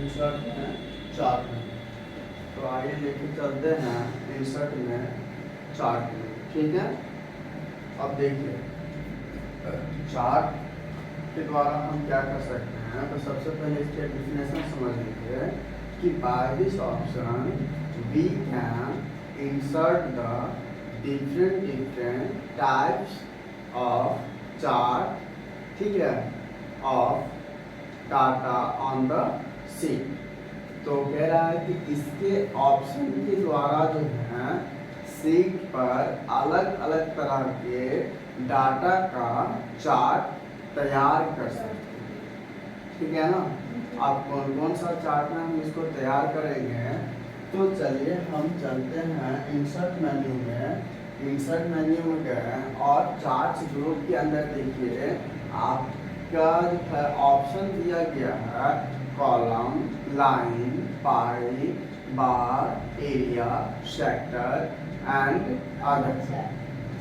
Insert में chart में। तो आइए लेके चलते हैं इंसर्ट में चार्ट में, ठीक है। अब देखिए चार्ट के द्वारा हम क्या कर सकते हैं। तो सबसे पहले इसके डेफिनेशन समझ लीजिए कि by this option we can insert the different types of chart, ठीक है, of data on the sheet. तो कह रहा है कि इसके ऑप्शन के द्वारा जो है शीट पर अलग अलग तरह के डाटा का चार्ट तैयार कर सकते हैं, ठीक है ना। अब कौन कौन सा चार्ट में हम इसको तैयार करेंगे। तो चलिए हम चलते हैं इंसर्ट मेन्यू में। इंसर्ट मेन्यू में गए और चार्ट्स ग्रुप के अंदर देखिए आपका जो है ऑप्शन दिया गया है column, line, pi, bar, area, sector and other,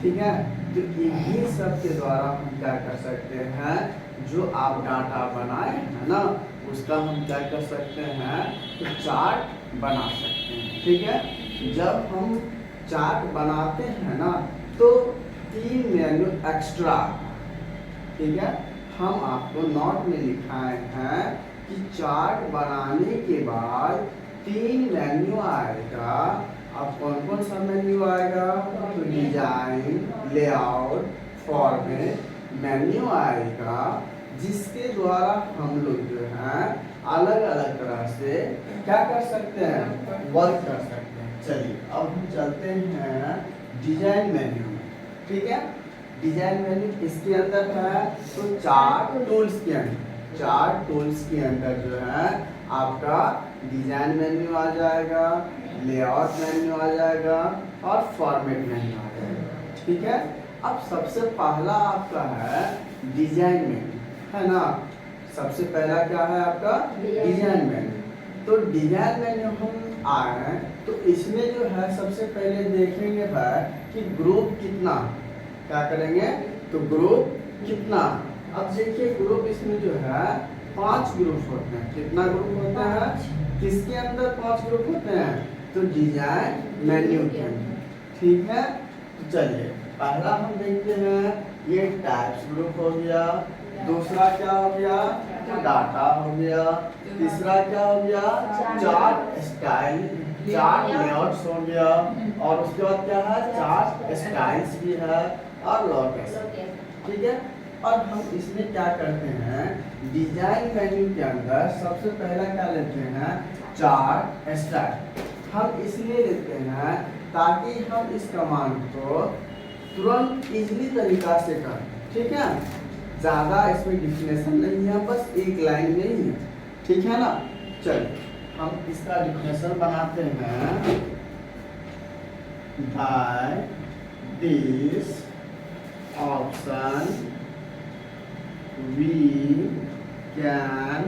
ठीक है। तो इन्हीं सब के द्वारा हम क्या कर सकते हैं, जो आप डाटा बनाए हैं ना उसका हम क्या कर सकते हैं, तो चार्ट बना सकते हैं, ठीक है। जब हम चार्ट बनाते हैं ना तो 3 मेन्यू एक्स्ट्रा, ठीक है। हम आपको नोट में लिखाए हैं कि चार्ट बनाने के बाद 3 मेन्यू आएगा। अब कौन कौन सा मेन्यू आएगा, तो डिजाइन, लेआउट, फॉर्मेट मेन्यू आएगा, जिसके द्वारा हम लोग जो है अलग अलग तरह से क्या कर सकते हैं, वर्क कर सकते हैं। चलिए अब हम चलते हैं डिजाइन मेन्यू में, ठीक है। डिजाइन मेन्यू किसके अंदर है, तो चार्ट टूल्स के अंदर। चार्ट टूल्स के अंदर जो है आपका डिजाइन मेन्यू आ जाएगा, लेआउट मेन्यू आ जाएगा और फॉर्मेट मेन्यू आ जाएगा, ठीक है। अब सबसे पहला आपका है डिजाइन मेन्यू, है ना। सबसे पहला क्या है आपका डिजाइन मेन्यू। तो डिजाइन मेन्यू हम आए हैं तो इसमें जो है सबसे पहले देखेंगे भाई कि ग्रुप कितना, क्या करेंगे, तो ग्रुप कितना। अब देखिए ग्रुप इसमें जो है 5 ग्रुप होते हैं। कितना ग्रुप होता है, किसके अंदर 5 ग्रुप होते हैं, तो डिजाइन मेन्यू के अंदर, ठीक है। तो चलिए पहला हम देखते हैं ये टाइप्स ग्रुप हो गया, दूसरा क्या हो गया, डाटा हो गया, तीसरा क्या हो गया, चार्ट स्टाइल, चार्ट लेआउट्स हो गया, और उसके बाद क्या है, चार्ट स्टाइल्स भी है और लोकेशन, ठीक है। और हम इसमें क्या करते हैं, डिजाइन मेन्यू के अंदर सबसे पहला क्या लेते हैं, चार्ट स्टाइल। हम इसलिए लेते हैं ताकि हम इस कमांड को तुरंत इजीली तरीका से करें, ठीक है। ज़्यादा इसमें डिफिनेशन नहीं है, बस एक लाइन में ही है, ठीक है ना। चलिए हम इसका डिफिनेशन बनाते हैं। By this option we can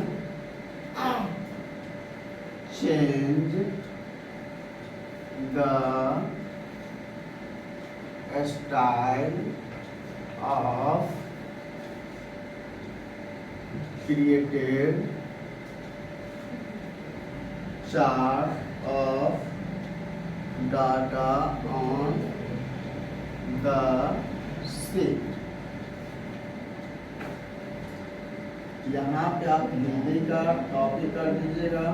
change the style of created chart of data on the sheet। यहाँ पे आप हिंदी का कॉपी कर दीजिएगा।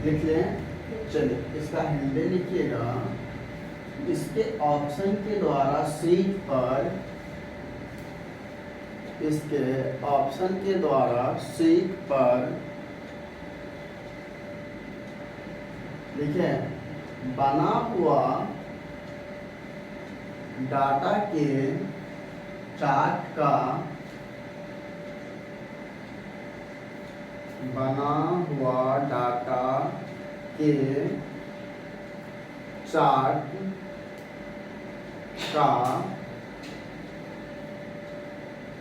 लिख लें। चलिए इसका हिंदी लिखिएगा। इसके ऑप्शन के द्वारा शीट पर इसके ऑप्शन के द्वारा शीट पर लिखे बना हुआ डाटा के चार्ट का बना हुआ डाटा के चार्ट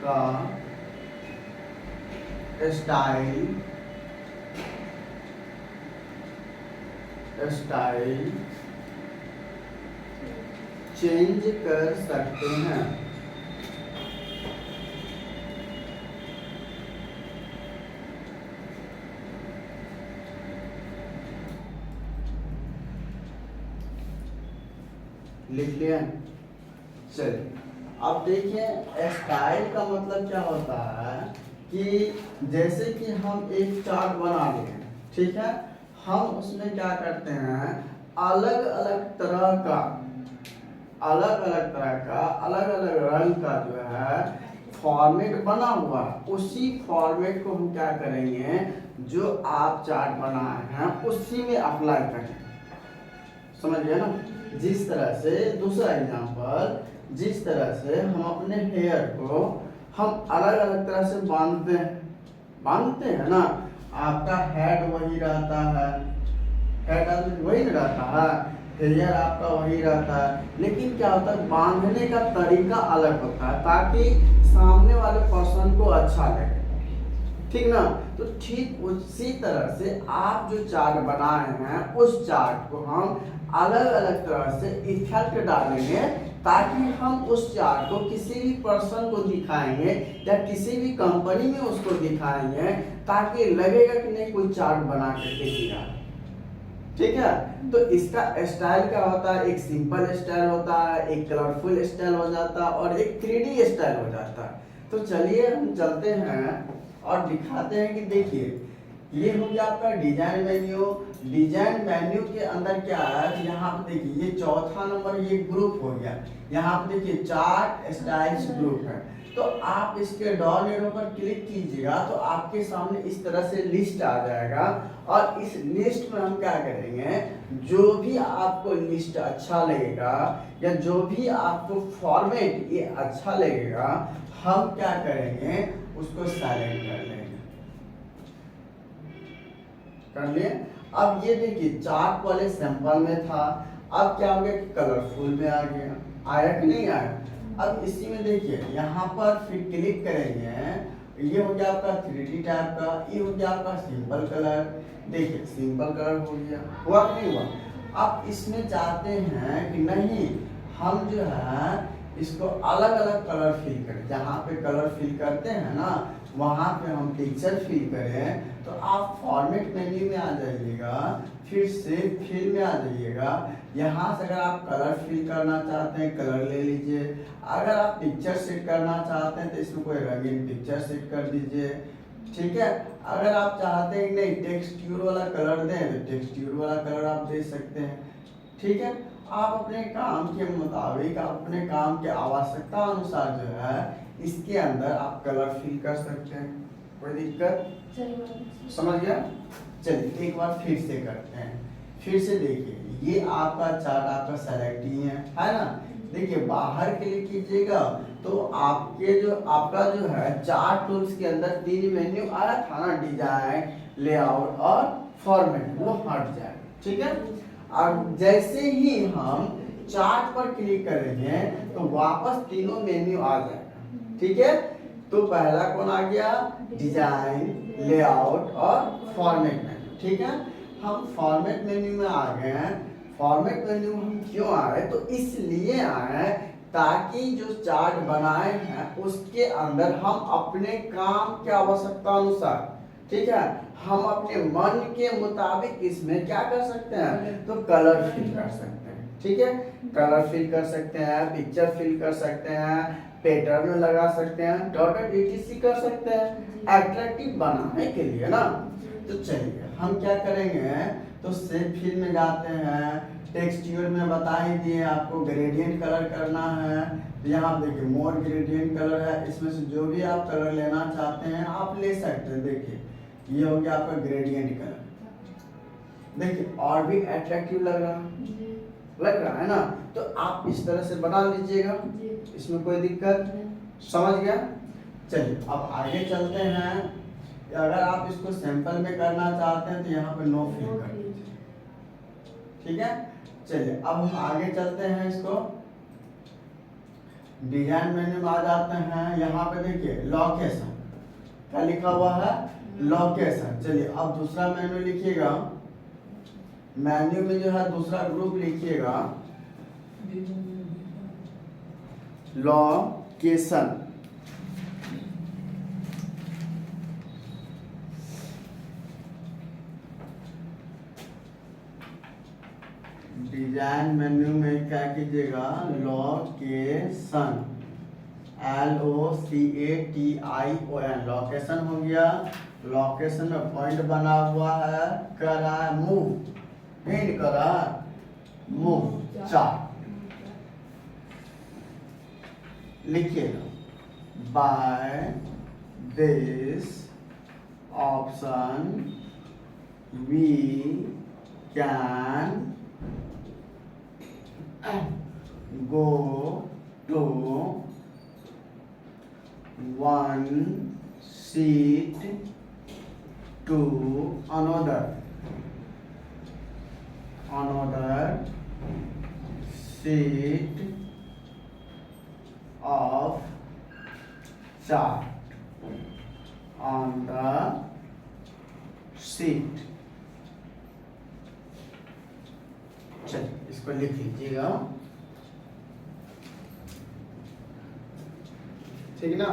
का स्टाइल चेंज कर सकते हैं। लिख लिया। चलिए अब देखिए स्टाइल का मतलब क्या होता है कि जैसे कि हम एक चार्ट बना लिए, ठीक है, हम उसमें क्या करते हैं अलग अलग तरह का अलग अलग रंग का जो है फॉर्मेट बना हुआ है, उसी फॉर्मेट को हम क्या करेंगे जो आप चार्ट बनाए हैं उसी में अप्लाई करेंगे। समझ गए ना। जिस तरह से दूसरा एग्जांपल, जिस तरह से हम अपने हेयर को हम अलग अलग तरह से बांधते हैं ना, आपका हेड वही रहता है, हेड वही रहता है, हेयर आपका वही रहता है, लेकिन क्या होता है बांधने का तरीका अलग होता है ताकि सामने वाले पर्सन को अच्छा लगे, ठीक ना। तो ठीक उसी तरह से आप जो चार्ट बनाए हैं उस चार्ट को हम अलग अलग तरह से इफेक्ट डालेंगे ताकि हम उस चार्ट को किसी भी पर्सन को दिखाएंगे या किसी भी कंपनी में उसको दिखाएंगे ताकि लगेगा कि नहीं कोई चार्ट बना करके दिया, ठीक है। तो इसका स्टाइल क्या होता है, एक सिंपल स्टाइल होता है, एक कलरफुल स्टाइल हो जाता है और एक 3D स्टाइल हो जाता है। तो चलिए हम चलते हैं और दिखाते हैं कि देखिए ये हो गया आपका डिजाइन मेन्यू। डिजाइन मेन्यू के अंदर क्या है, यहाँ पे देखिए ये चौथा नंबर ये ग्रुप हो गया, यहाँ पे देखिए चार्ट स्टाइल्स ग्रुप है। तो आप इसके डाउन एरो पर क्लिक कीजिएगा तो आपके सामने इस तरह से लिस्ट आ जाएगा और इस लिस्ट में हम क्या करेंगे जो भी आपको लिस्ट अच्छा लगेगा या जो भी आपको फॉर्मेट ये अच्छा लगेगा हम क्या करेंगे उसको सेलेक्ट कर लेंगे। कर लिए। अब ये देखिए चार्ट वाले सैंपल में था, अब क्या हो गया कि कलरफुल में आ गया, आया कि नहीं आया। अब इसी में देखिए यहाँ पर फिर क्लिक करेंगे, ये हो गया आपका 3D टाइप का, ये हो गया आपका सिंपल कलर, देखिए सिंपल कलर हो गया, हुआ कि नहीं हुआ। अब इसमें चाहते हैं कि नहीं हम जो है इसको अलग अलग कलर फिल करें, जहाँ पे कलर फिल करते हैं ना वहाँ पे हम पिक्चर फिल करें, तो आप फॉर्मेट मेन्यू में आ जाइएगा, फिर से फिल में आ जाइएगा। यहाँ से अगर आप कलर फिल करना चाहते हैं कलर ले लीजिए, अगर आप पिक्चर सेट करना चाहते हैं तो इसमें कोई रंगीन पिक्चर सेट कर दीजिए, ठीक है। अगर आप चाहते हैं कि नहीं टेक्सट्यूर वाला कलर दें तो टेक्सट्यूर वाला कलर आप दे सकते हैं, ठीक है। आप अपने काम के मुताबिक अपने काम के आवश्यकता अनुसार जो है इसके अंदर आप कलर फिल कर सकते हैं, कोई दिक्कत, समझ गया। चलिए एक बार फिर से करते हैं, फिर से देखिए ये आपका चार्ट आपका सेलेक्ट ही है ना। देखिए बाहर क्लिक कीजिएगा तो आपका जो है चार्ट टूल्स के अंदर 3 मेन्यू आया था ना, डिजाइन, लेआउट और फॉर्मेट, वो हट जाएगा, ठीक है। और जैसे ही हम चार्ट पर क्लिक करेंगे तो वापस तीनों मेन्यू आ जाएगा, ठीक है। तो पहला कौन आ गया, डिजाइन, लेआउट और फॉर्मेट मेन्यू, ठीक है। हम फॉर्मेट मेन्यू में आ गए हैं। फॉर्मेट मेन्यू में हम क्यों आए, तो इसलिए आए ताकि जो चार्ट बनाए हैं उसके अंदर हम अपने काम के आवश्यकता अनुसार, ठीक है, हम अपने मन के मुताबिक इसमें क्या कर सकते हैं, तो कलर फिल कर सकते हैं, ठीक है। कलर फिल कर सकते हैं, पिक्चर फिल कर सकते हैं, पैटर्न लगा सकते हैं, डॉटेड etc कर सकते हैं अट्रैक्टिव बनाने के लिए ना। तो चलिए हम क्या करेंगे, तो शेप फिल में जाते हैं, टेक्सचर में बता ही दिए आपको ग्रेडियंट कलर करना है। तो यहाँ देखिए मोर ग्रेडियंट कलर है, इसमें से जो भी आप कलर लेना चाहते हैं आप ले सकते हैं। देखिए ये हो गया आपका ग्रेडियंट कलर, देखिए और भी अट्रैक्टिव लग रहा है ना। तो आप इस तरह से बना लीजिएगा, इसमें कोई दिक्कत, समझ गया। चलिए अब आगे चलते हैं। अगर आप इसको सैंपल में करना चाहते हैं तो यहाँ पे नो फिल कर दीजिए, ठीक है। चलिए अब हम आगे चलते हैं, इसको डिजाइन मेन्यू में आ जाते हैं। यहाँ पे देखिए लोकेशन क्या लिखा हुआ है, लोकेशन। चलिए अब दूसरा मेन्यू लिखिएगा, मेन्यू में जो है दूसरा ग्रुप लिखिएगा लोकेशन। डिजाइन मेन्यू में क्या कीजिएगा, लोकेशन, LOCATION, लोकेशन हो गया। लोकेशन में पॉइंट बना हुआ है, कर रहा है मूव, नहीं कर रहा मूव 4 लिखिएगा। By this option we can go to one seat to another seat of chart on the seat। चलिए इसको लिख लीजिएगा, ठीक ना।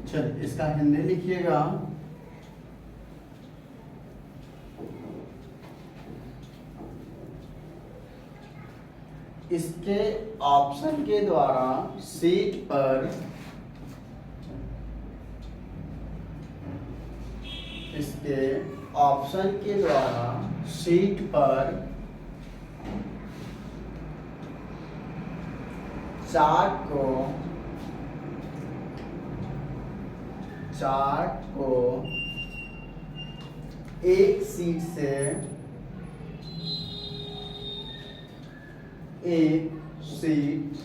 चलिए इसका हिंदी लिखिएगा, इसके ऑप्शन के द्वारा सीट पर चार्ट को एक सीट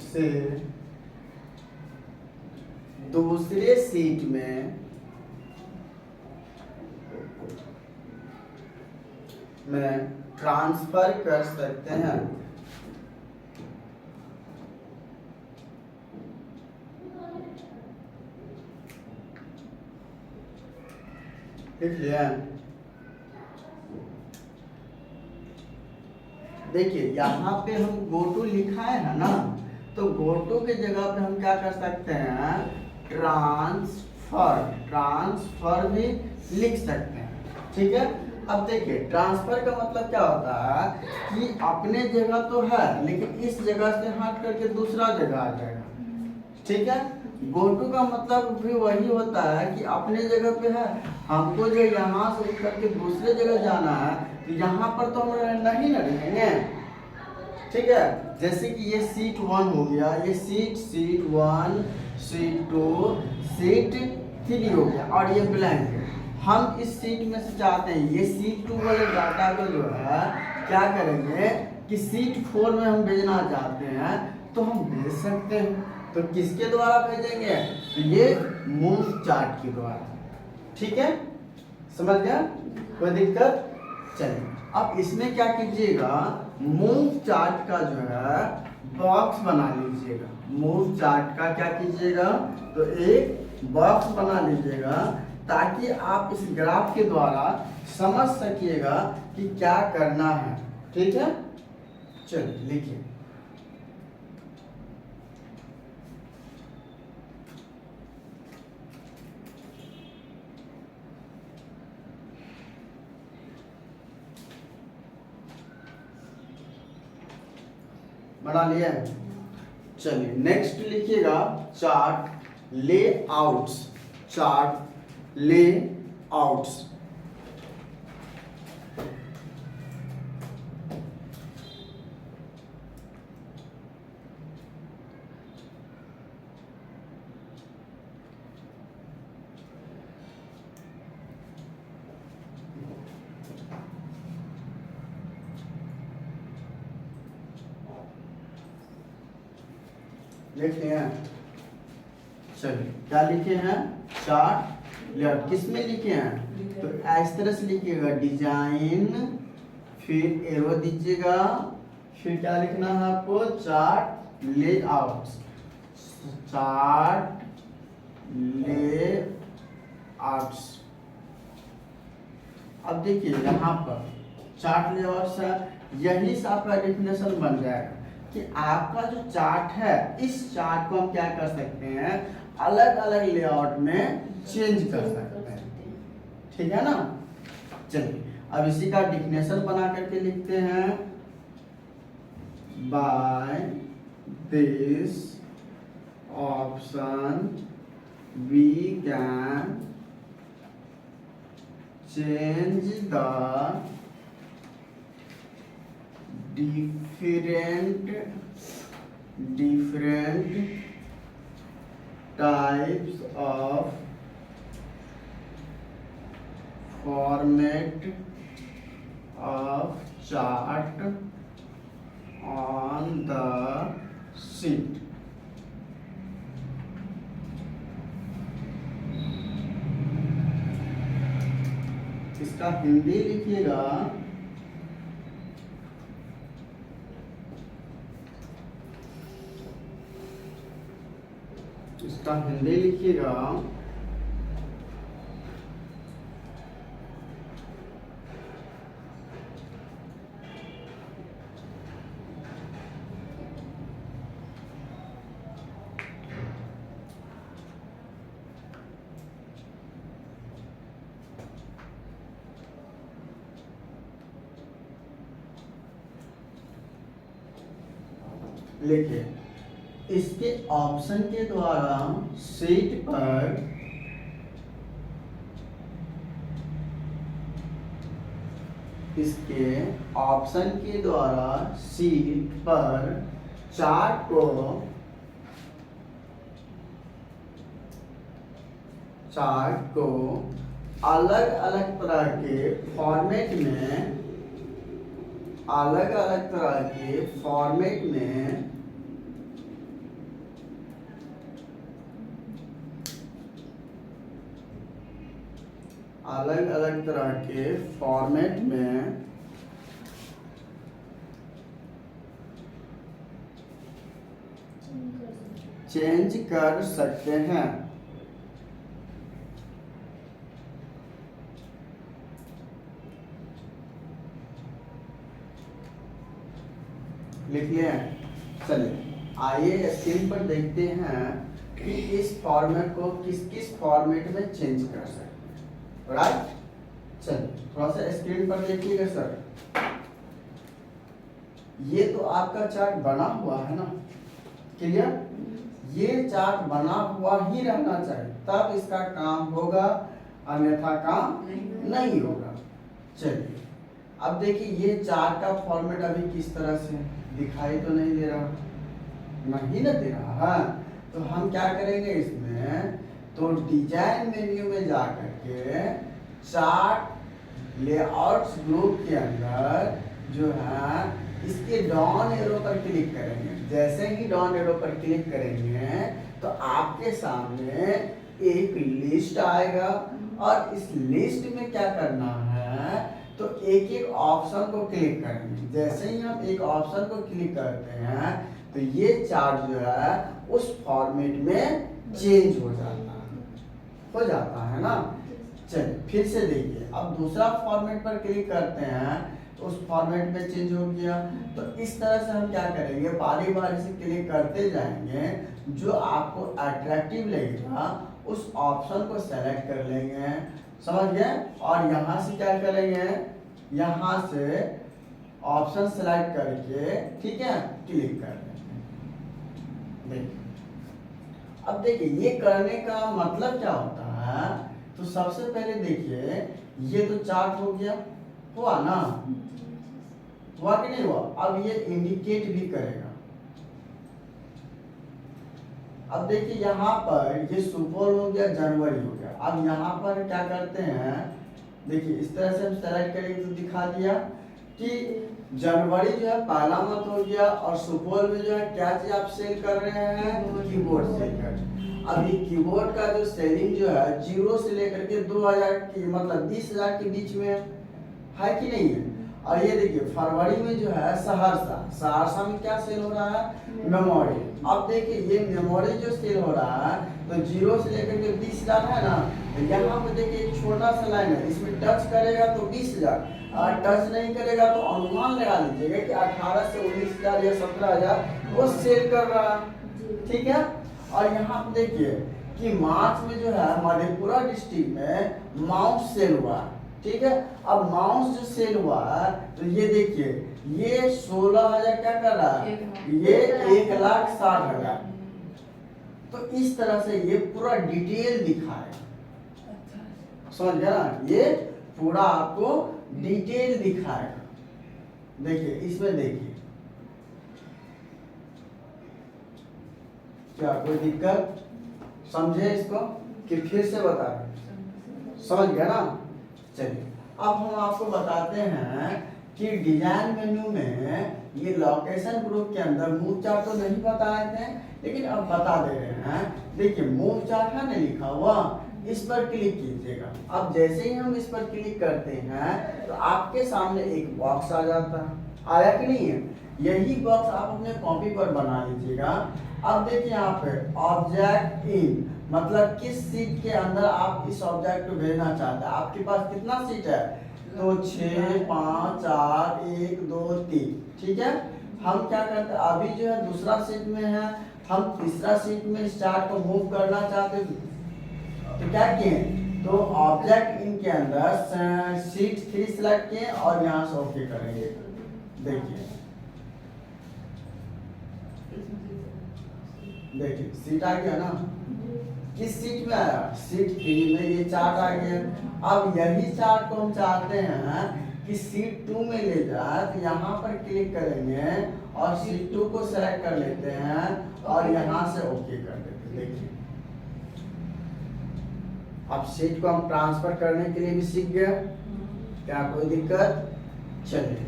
से दूसरे सीट में ट्रांसफर कर सकते हैं। लिख लिया। देखिए यहाँ पे हम गोटू लिखा है ना, तो गोटू के जगह पे हम क्या कर सकते हैं, ट्रांसफर भी लिख सकते हैं, ठीक है। अब देखिए ट्रांसफर का मतलब क्या होता है कि अपने जगह तो है लेकिन इस जगह से हट करके दूसरा जगह आ जाएगा, ठीक है। गोटू का मतलब भी वही होता है कि अपने जगह पे है, हमको जो यहाँ से उठ करके दूसरे जगह जाना है तो यहाँ पर तो हम नहीं रहेंगे, ठीक है। जैसे कि ये सीट 1 हो गया, ये सीट 1, सीट 2, सीट 3 हो गया और ये ब्लैंक है। हम इस सीट में से चाहते हैं ये सीट 2 वाले डाटा को जो है क्या करेंगे कि सीट 4 में हम भेजना चाहते हैं तो हम भेज सकते हैं। तो किसके द्वारा भेजेंगे, तो ये मूव चार्ट के द्वारा, ठीक है, समझ गया, कोई दिक्कत? चलिए अब इसमें क्या कीजिएगा, मूव चार्ट का जो है बॉक्स बना लीजिएगा। मूव चार्ट का क्या कीजिएगा, तो एक बॉक्स बना लीजिएगा ताकि आप इस ग्राफ के द्वारा समझ सकिएगा कि क्या करना है। ठीक है, चलिए लिखिए। बना लिया? चलिए नेक्स्ट लिखिएगा चार्ट लेआउट्स। चार्ट लेआउट्स, लिख लिया? चलिए क्या लिखे हैं, चार्ट लेआउट। किस में लिखे हैं, तो इस तरह से लिखिएगा, डिजाइन, फिर एरो दीजिएगा, फिर क्या लिखना है आपको, चार्ट लेआउट। Chart layouts. अब देखिए यहाँ पर चार्ट लेआउट्स है, यही से आपका डेफिनेशन बन जाएगा कि आपका जो चार्ट है, इस चार्ट को हम क्या कर सकते हैं, अलग अलग लेआउट में चेंज कर सकते हैं। ठीक है ना? चलिए अब इसी का डेफिनेशन बना करके लिखते हैं, by this option we can change the different types of format of chart on the sheet। इसका हिंदी लिखिएगा, इसका हिंदी लिखिएगा, लिखिए, इसके ऑप्शन के द्वारा शीट पर इसके ऑप्शन के द्वारा शीट पर चार्ट को अलग अलग तरह के फॉर्मेट में, अलग अलग तरह के फॉर्मेट में अलग अलग तरह के फॉर्मेट में चेंज कर सकते हैं। लिख लिया? चलिए आइए स्क्रीन पर देखते हैं कि इस फॉर्मेट को किस किस फॉर्मेट में चेंज कर सकते हैं। राइट, चलिए थोड़ा सा स्क्रीन पर देखिएगा सर। ये तो आपका चार्ट बना हुआ है ना, क्लियर? ये चार्ट बना हुआ ही रहना चाहिए, तब इसका काम होगा, अन्यथा काम नहीं होगा। चलिए अब देखिए, ये चार्ट का फॉर्मेट अभी किस तरह से दिखाई तो नहीं दे रहा, नहीं ना दे रहा है, तो हम क्या करेंगे इसमें, तो डिजाइन मेन्यू में जा करके चार्ट लेआउट्स ग्रुप के अंदर जो है इसके डाउन एरो पर क्लिक करेंगे। जैसे ही डाउन एरो पर क्लिक करेंगे तो आपके सामने एक लिस्ट आएगा और इस लिस्ट में क्या करना है, तो एक एक ऑप्शन को क्लिक करेंगे। जैसे ही हम एक ऑप्शन को क्लिक करते हैं तो ये चार्ट जो है उस फॉर्मेट में चेंज हो जाता है ना। चलिए फिर से देखिए, अब दूसरा फॉर्मेट पर क्लिक करते हैं तो उस फॉर्मेट में चेंज हो गया। तो इस तरह से हम क्या करेंगे, बारी बारी से क्लिक करते जाएंगे, जो आपको अट्रैक्टिव लगेगा उस ऑप्शन को सेलेक्ट कर लेंगे, समझ गए। और यहाँ से क्या करेंगे, यहाँ से ऑप्शन सेलेक्ट करके, ठीक है, क्लिक कर देंगे। देखिए अब देखिए ये करने का मतलब क्या होता है, तो सबसे पहले देखिए ये तो चार्ट हो गया, हुआ ना, हुआ कि नहीं हुआ। अब ये इंडिकेट भी करेगा। अब देखिए यहाँ पर ये सुपौल हो गया, जनवरी हो गया। अब यहाँ पर क्या करते हैं, देखिए इस तरह से हम सेलेक्ट करेंगे तो दिखा दिया कि जनवरी जो है पहला मंथ हो गया, और सुपौल में जो है क्या चीज आप सेल कर रहे हैं, कीबोर्ड सेल कर रहे हैं। अब ये कीबोर्ड का जो सेलिंग जो है 0 से लेकर के 2000 की, मतलब 20,000 के बीच में है कि नहीं है। और ये देखिए फरवरी में जो है सहरसा में क्या सेल हो रहा है, मेमोरी। अब देखिए ये मेमोरी जो सेल हो रहा है तो 0 से लेकर के 20,000 है ना। तो यहाँ पे देखिए एक छोटा सा लाइन है, इसमें टच करेगा तो 20,000, और टच नहीं करेगा तो अनुमान लगा लीजिएगा कि 18 से 19,000 या 17,000 वो सेल कर रहा है, ठीक है। और यहाँ पे देखिए कि मार्च में जो है मधेपुरा डिस्ट्रिक्ट में माउस सेल हुआ, ठीक है। अब माउस जो सेल हुआ है तो ये देखिए ये 16,000 क्या कर रहा है, ये 1,60,000। तो इस तरह से ये पूरा डिटेल दिखाएगा, समझ गया ना, ये पूरा आपको डिटेल दिखाएगा। देखिए इसमें देखिए क्या कोई दिक्कत, समझे इसको कि फिर से बता रहे, समझ गया ना। चलिए अब हम आपको बताते हैं कि डिजाइन मेन्यू में ये लोकेशन ग्रुप के अंदर मूव चार्ट तो नहीं बताए थे, लेकिन अब बता दे रहे हैं। देखिए मूव चार्ट है ना लिखा हुआ, इस पर क्लिक कीजिएगा। अब जैसे ही हम इस पर क्लिक करते हैं तो आपके सामने एक बॉक्स आ जाता है, आया कि नहीं है। यही बॉक्स आप अपने कॉपी पर बना लीजिएगा। अब देखिए यहाँ पे ऑब्जेक्ट इन, मतलब किस सीट के अंदर आप इस ऑब्जेक्ट को भेजना चाहते हैं। आपके पास कितना सीट है, तो 6, 5, 4, 1, 2, 3, ठीक है। हम क्या करते हैं, अभी जो है दूसरा सीट में है, हम तीसरा सीट में इस चार्ट को मूव करना चाहते हैं, तो क्या किए, तो ऑब्जेक्ट इन के अंदर सीट 3 सिलेक्ट किए और यहाँ से ओके करेंगे। देखिए सीट आ गया ना, किस सीट में आया, सीट 3 में ये चार्ट आ गया। अब यही चार्ट को हम चाहते हैं कि सीट 2 में ले जाए, तो यहाँ पर क्लिक करेंगे और सीट 2 को सेलेक्ट कर लेते हैं और यहाँ से ओके कर देते हैं। देखिए अब सीट को हम ट्रांसफर करने के लिए भी सीख गए, क्या कोई दिक्कत। चलिए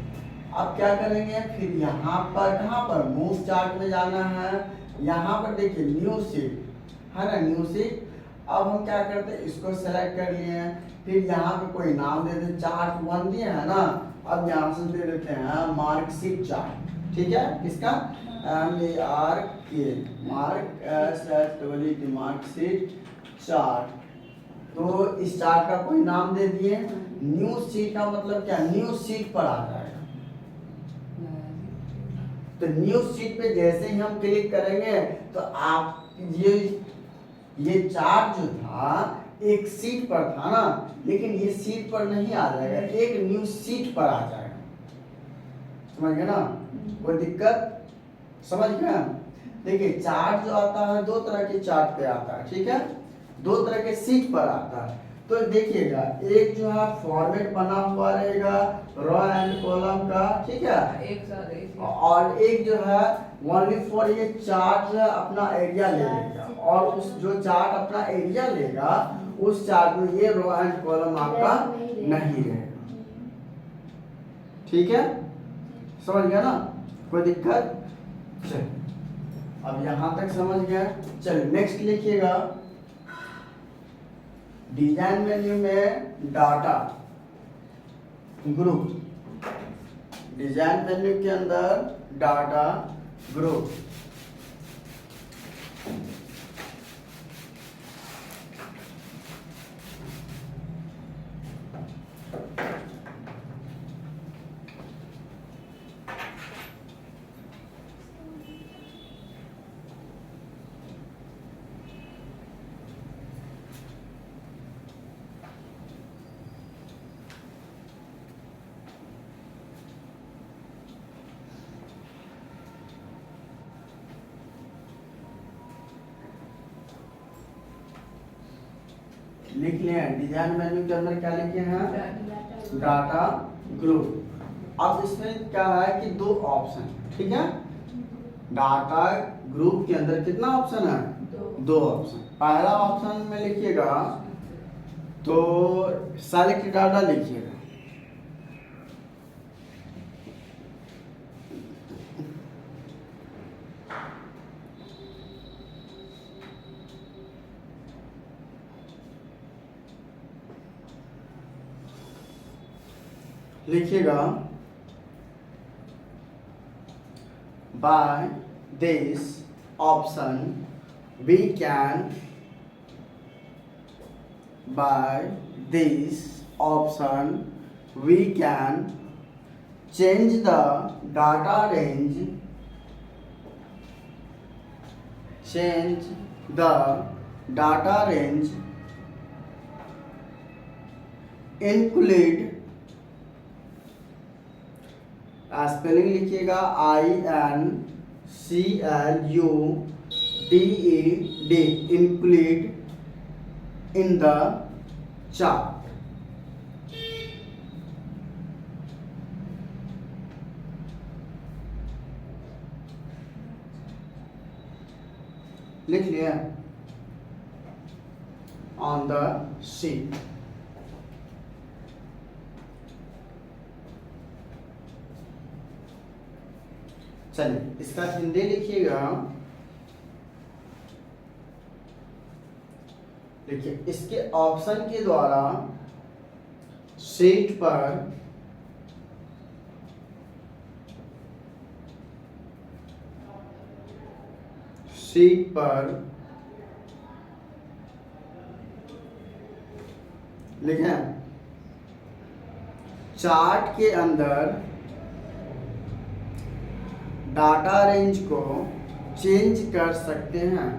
अब क्या करेंगे, फिर यहाँ पर कहाँ पर मूव चार्ट में जाना है, यहाँ पर देखिए न्यू सीट है ना, न्यू सीट। अब हम क्या करते हैं, इसको सेलेक्ट कर लिए हैं, फिर यहाँ पे कोई नाम दे दें, चार्ट 1 दिए है ना। अब यहाँ से दे देते हैं मार्कशीट चार्ट, ठीक है, किसका, MARK मार्कशीट चार्ट। तो इस चार्ट का कोई नाम दे दिए। न्यू सीट का मतलब क्या, न्यू सीट पर आ जाएगा। तो न्यू सीट पे जैसे ही हम क्लिक करेंगे तो आप ये चार्ट जो था एक सीट पर था ना, लेकिन ये सीट पर नहीं आ जाएगा, एक न्यू सीट पर आ जाएगा, समझ गए ना, कोई दिक्कत, समझ गए। देखिए चार्ट जो आता है 2 तरह के चार्ट पे आता है, ठीक है, 2 तरह के सीट पर आता है। तो देखिएगा एक जो है फॉर्मेट बना हुआ रहेगा रो एंड कॉलम का, ठीक है, एक और एक जो है ओनली फॉर ये चार्ट अपना एरिया ले लेगा, और उस जो चार्ट अपना एरिया लेगा उस चार्ट में ये रो एंड कॉलम आपका नहीं रहेगा, ठीक है, समझ गया ना, कोई दिक्कत। चलिए अब यहाँ तक समझ गया। चलिए नेक्स्ट लिखिएगा, डिजाइन मेन्यू में डाटा ग्रुप, डिजाइन मेन्यू के अंदर डाटा ग्रुप, लिख लिया। डिजाइन मेन्यू के अंदर क्या लिखे हैं? Data group. अब इसमें क्या है कि दो ऑप्शन, ठीक है। डाटा ग्रुप के अंदर कितना ऑप्शन है? दो ऑप्शन। पहला ऑप्शन में लिखिएगा तो सेलेक्ट डाटा लिखिएगा, लिखिएगा by this option we can, by this option we can change the data range, change the data range, include, spelling लिखिएगा INCLUDED, include in the chart। लिख लिया ऑन द शीट। चलिए इसका हिंदी लिखिएगा। देखिए इसके ऑप्शन के द्वारा शीट पर लिखें चार्ट के अंदर डाटा रेंज को चेंज कर सकते हैं।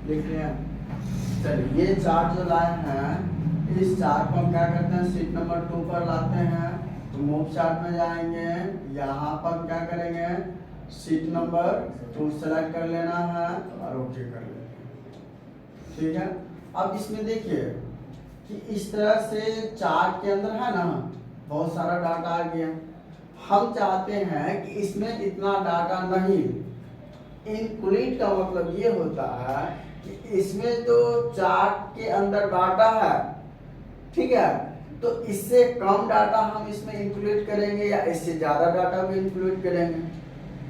लिख लिया। चलिए ये चार्ट जो लाए हैं, इस चार्ट को हम क्या करते हैं, शीट नंबर 2 पर लाते हैं। तो मूव चार्ट में जाएंगे, यहाँ पर क्या करेंगे, शीट नंबर 2 सेलेक्ट कर लेना है और ओके कर लेना है, ठीक है। अब इसमें देखिए कि इस तरह से चार्ट के अंदर है ना बहुत सारा डाटा आ गया। हम चाहते हैं कि इसमें इतना डाटा नहीं, इंक्लूड का मतलब ये होता है कि इसमें जो चार्ट के अंदर डाटा है, ठीक है, तो इससे कम डाटा हम इसमें इंक्लूड करेंगे या इससे ज़्यादा डाटा भी इंक्लूड करेंगे,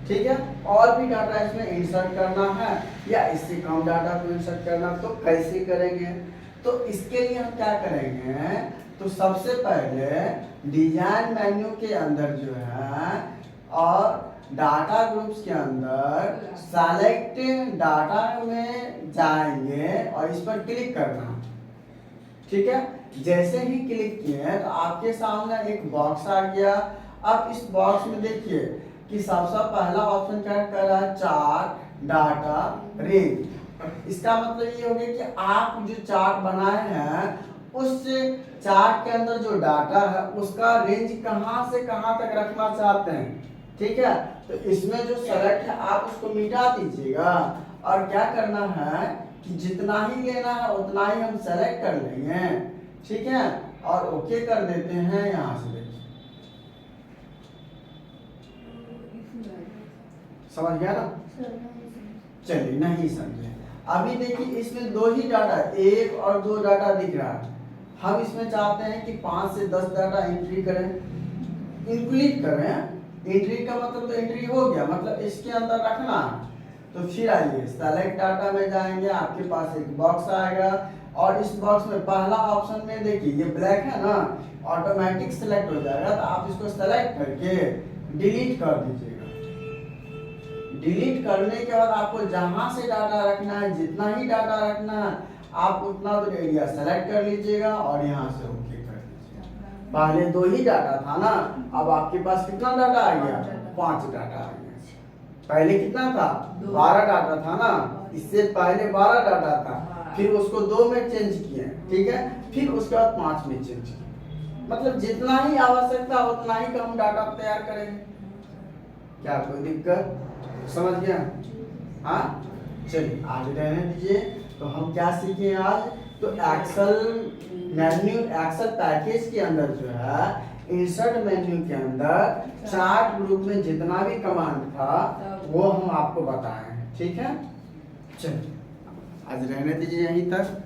ठीक है। और भी डाटा इसमें इंसर्ट करना है या इससे कम डाटा को इंसर्ट करना, तो कैसे करेंगे। तो इसके लिए हम क्या करेंगे, तो सबसे पहले डिजाइन मेन्यू के अंदर जो है और डाटा ग्रुप्स के अंदर सेलेक्ट डाटा में जाएंगे और इस पर क्लिक करना, ठीक है। जैसे ही क्लिक किए तो आपके सामने एक बॉक्स आ गया। अब इस बॉक्स में देखिए कि सबसे पहला ऑप्शन क्या कर रहा है, चार्ट डाटा रेंज। इसका मतलब ये हो गया कि आप जो चार्ट बनाए हैं उस चार्ट के अंदर जो डाटा है उसका रेंज कहां से कहां तक रखना चाहते हैं, ठीक है। तो इसमें जो सेलेक्ट है आप उसको मिटा दीजिएगा और क्या करना है कि जितना ही लेना है उतना ही हम सेलेक्ट कर लेंगे, ठीक है, और ओके कर देते हैं। यहाँ से देखिए समझ गया ना। चलिए नहीं समझे। अभी देखिए इसमें 2 ही डाटा, 1 और 2 डाटा दिख रहा है। हम इसमें चाहते हैं कि 5 से 10 डाटा एंट्री करें, इंक्लूड करें। एंट्री का मतलब तो एंट्री हो गया, मतलब इसके अंदर रखना है। तो फिर आइए सेलेक्ट डाटा में जाएंगे, आपके पास एक बॉक्स आएगा और इस बॉक्स में पहला ऑप्शन में देखिए ये ब्लैक है ना, ऑटोमेटिक सेलेक्ट हो जाएगा। तो आप इसको सेलेक्ट करके डिलीट कर दीजिएगा। डिलीट करने के बाद आपको जहां से डाटा रखना है, जितना ही डाटा रखना है, आप उतना तो एरिया सेलेक्ट कर लीजिएगा और यहाँ से ओके कर दीजिएगा। पहले 2 ही डाटा था ना, अब आपके पास कितना डाटा आ गया? 5 डाटा आ गया। पहले कितना था? 12 डाटा था ना, इससे पहले 12 डाटा था, फिर उसको 2 में चेंज किए, ठीक है, फिर उसके बाद 5 में चेंज किए। मतलब जितना ही आवश्यकता उतना ही का हम डाटा तैयार करेंगे। क्या कोई दिक्कत? समझ गया? हाँ चलिए आगे रहने दीजिए। तो हम क्या सीखे आज? तो एक्सेल मेन्यू, एक्सेल पैकेज के अंदर जो है इंसर्ट मेन्यू के अंदर चार्ट ग्रुप में जितना भी कमांड था वो हम आपको बताएं, ठीक है। चलिए आज रहने दीजिए यहीं तक।